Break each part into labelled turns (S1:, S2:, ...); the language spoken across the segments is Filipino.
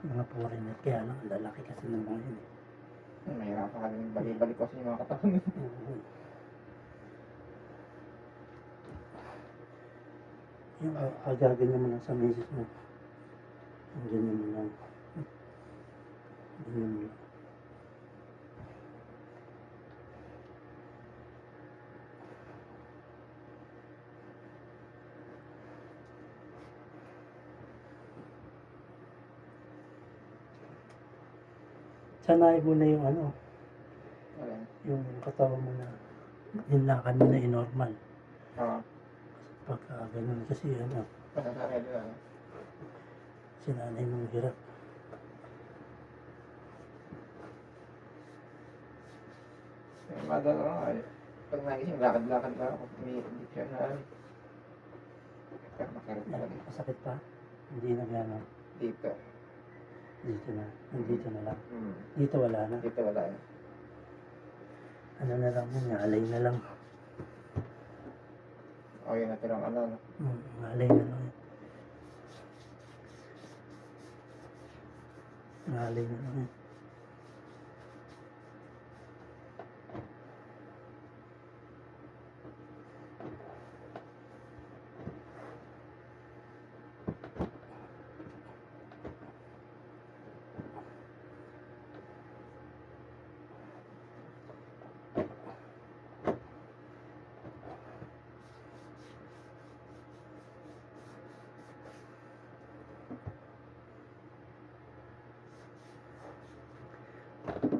S1: Mga foreigner, kaya lang, ang lalaki kasi ng mga yun.
S2: Mahirap ka rin balik-balik ko sa mga katawan.
S1: Oo. Yung agaganyan mo lang sa misis mo. Ang ganyan mo lang. Ganyan mo lang. Sanayin mo na yung ano,
S2: Ayan.
S1: yung katawan mo na yung lakad mo na normal.
S2: Oo.
S1: Pagka ganun kasi ano,
S2: Pasasarili na.
S1: sinanay mong hirap.
S2: Madala nga eh. Pag nagising, lakad-lakad na ako. Hindi siya na ano. Pero masarap talaga.
S1: Masakit pa? Hindi na gano'n.
S2: Dito.
S1: Dito na. Nandito na lang.
S2: Hmm.
S1: Dito wala na.
S2: Dito wala na.
S1: Ano na lang yun, ngalay na lang.
S2: O yun, natirang ano.
S1: Ngalay na lang yun. Ngalay na lang yun.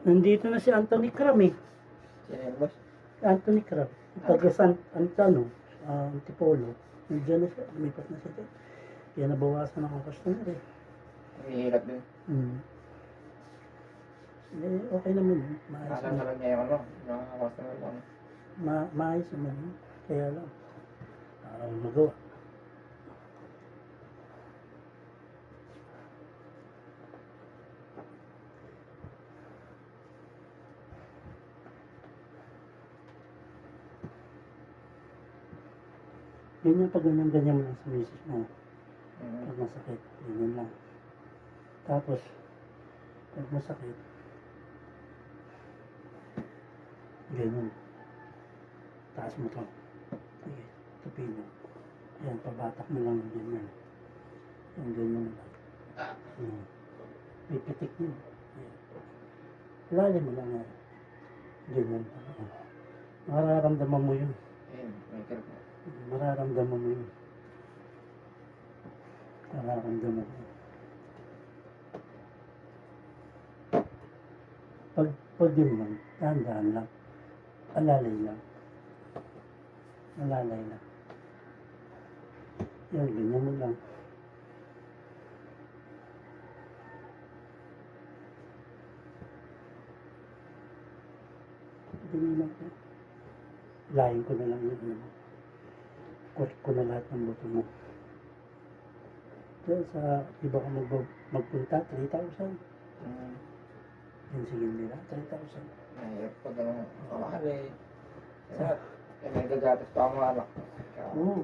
S1: Nandito na si Anthony Cram eh.
S2: Sino yun, boss?
S1: Anthony Cram. Taga San Antano, Antipolo. Nandiyan na siya. Lumipat na siya dyan. Kaya nabawasan ako customer eh.
S2: Mahihirap din.
S1: Eh, okay naman yun. Maayos
S2: Alam
S1: naman.
S2: naman niya yung ano. Yung customer mo.
S1: Maayos naman yun. Kaya lang. Parang magawa. Ganyan pag ganyan mo lang sa misis mo. Pag masakit, ganyan lang. Tapos, pag masakit, ganyan. Taas mo to. Sige, tupin mo. Ayan, pabatak mo lang yung ganyan. Yung ganyan mo lang. May pitik mo. Ayan. Lalim mo lang yan. Ganyan. Mararamdaman mo yun.
S2: Ayun, may kirap mo.
S1: Mararamdaman mo yun. Mararamdaman mo. Pag yun lang, dahan-dahan lang. Alalay lang. Alalay lang. Yan, ganyan mo lang. Ganyan lang po. Layin ko na lang yun. Ano. Cut ko na lahat ng buto mo. Kaya sa iba ka magpunta, 3,000. Yan sige nila, 3,000.
S2: Mahirap pag ano. Kamahal eh. Kaya, nagagatas pa ang mga anak.
S1: Oo.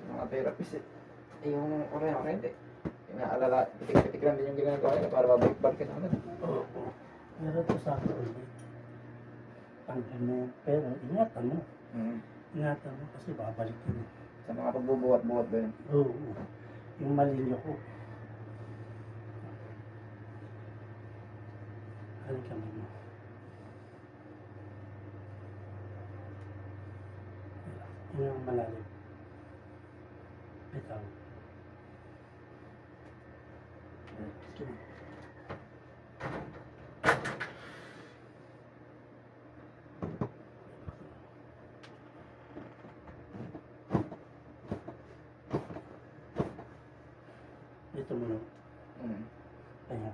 S2: Mga therapist eh. Yung orient eh. Inaalala, pitik-pitik lang din yung ginagawa nila para babalik-balik ka naman.
S1: Oo. Pero ito sa akin, tanggal na yan. Pero ingatan mo. Ingatan mo kasi babalik yun.
S2: Sa mga pagbubuhat-buhat ba yun?
S1: Oo. Yung malinyo ko. Halika mo. Yung malalim. Bitaw. Sige. Ito mo na.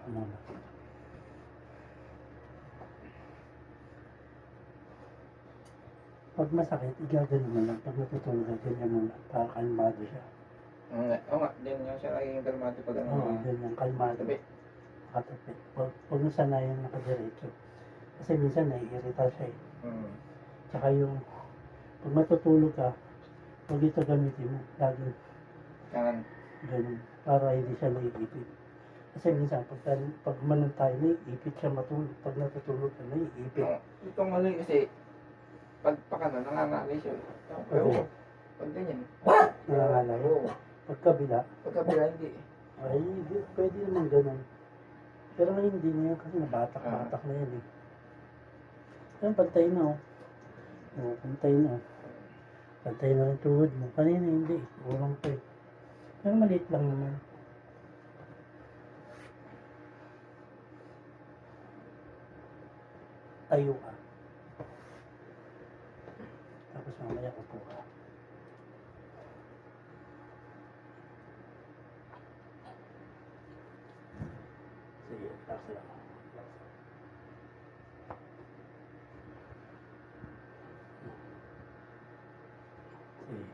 S1: ko muna. Pag masakit, igagano mo lang. Pag natutulog ka, ganyan mo lang. Para kalmado siya.
S2: Oo nga, dyan yung siya laging kalmado pag ano.
S1: Oo, ganyan, kalmado.
S2: Tabi.
S1: Nakatapit. Pag nasanayan nakadiretso. Kasi minsan naiirita siya eh. Tsaka yung, pag matutulog ka, pag ito gamitin mo, laging
S2: Kanan.
S1: ganun. Para hindi siya naiipit. Kasi minsan, pag manon tayo, naiipit siya matulog. Pag natutulog ka, naiipit.
S2: Itong ano kasi, pag pakano, nangangalay siya. Pero, pag ganyan.
S1: Nangangalay.
S2: Oo.
S1: Pagkabila,
S2: Pagkabila, hindi.
S1: ay, pwede naman ganun. Pero ngayon hindi na yan kasi nabatak-batak na yan eh. Ayun, pantay na oh. Oo, pantay na. Pantay na rin tuhod mo. Kanina hindi. Urang pa eh. Pero maliit lang naman. Tayo ka. Tapos mamaya upo ka. Sige, relax lang. Relax. Sige.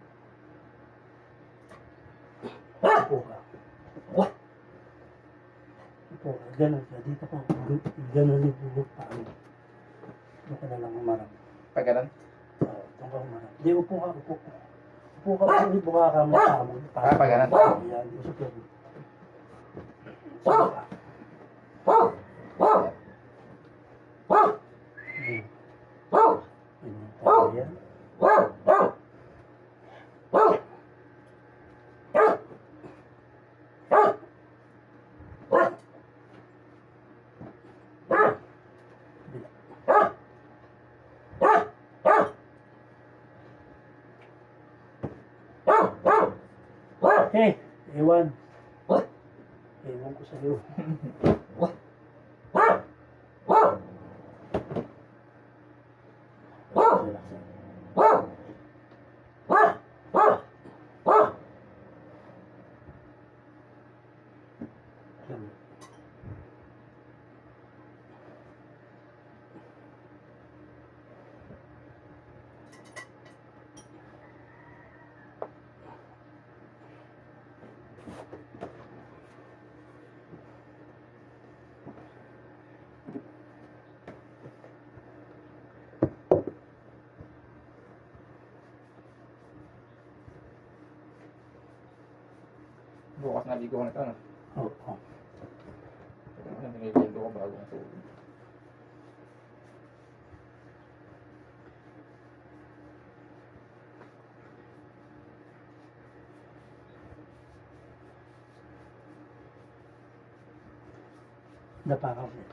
S1: Upo ka. Upo ka. Ganun ka. Dito ka. Ganun yung bubog pa. Doon ka na lang umarap.
S2: Pag ganun?
S1: Oo, doon ka umarap. Di, upo ka. Upo ka. Upo ka. Upo ka ka. Masamang.
S2: Pag ganun?
S1: Yan. Usap yan. Sige ka. Ganyan. Hey, ewan. Ewan ko sa'yo. Relax lang. Alam mo.
S2: Bukas na ligo ko na ito, no?
S1: Oo.
S2: Niligo ko bago ang tulog.
S1: Dapa ka ulit.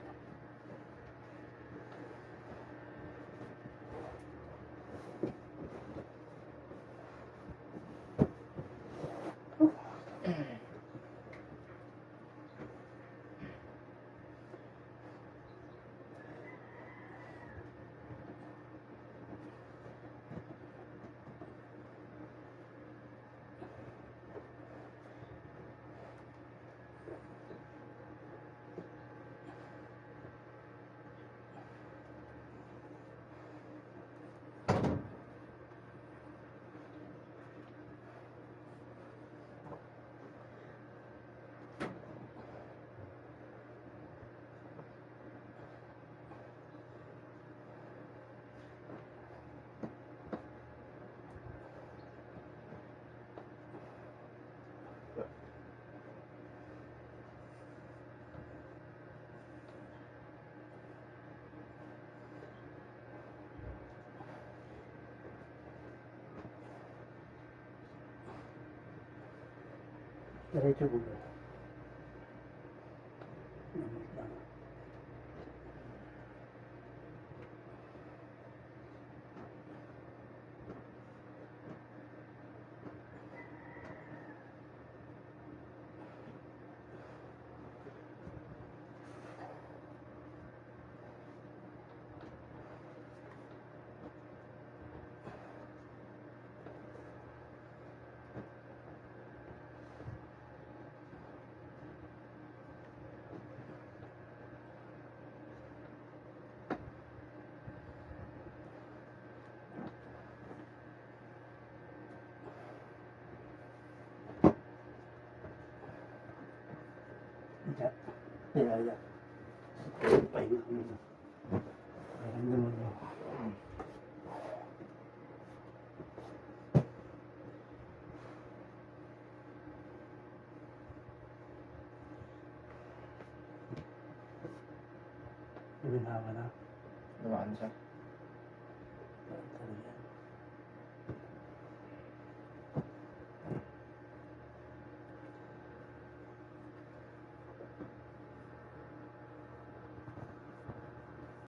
S1: Diretso gulo. Lamig lang. Kaya, kaya. Pahinga ko muna. Parang naman mo. Luminawa na.
S2: Dumaan siya.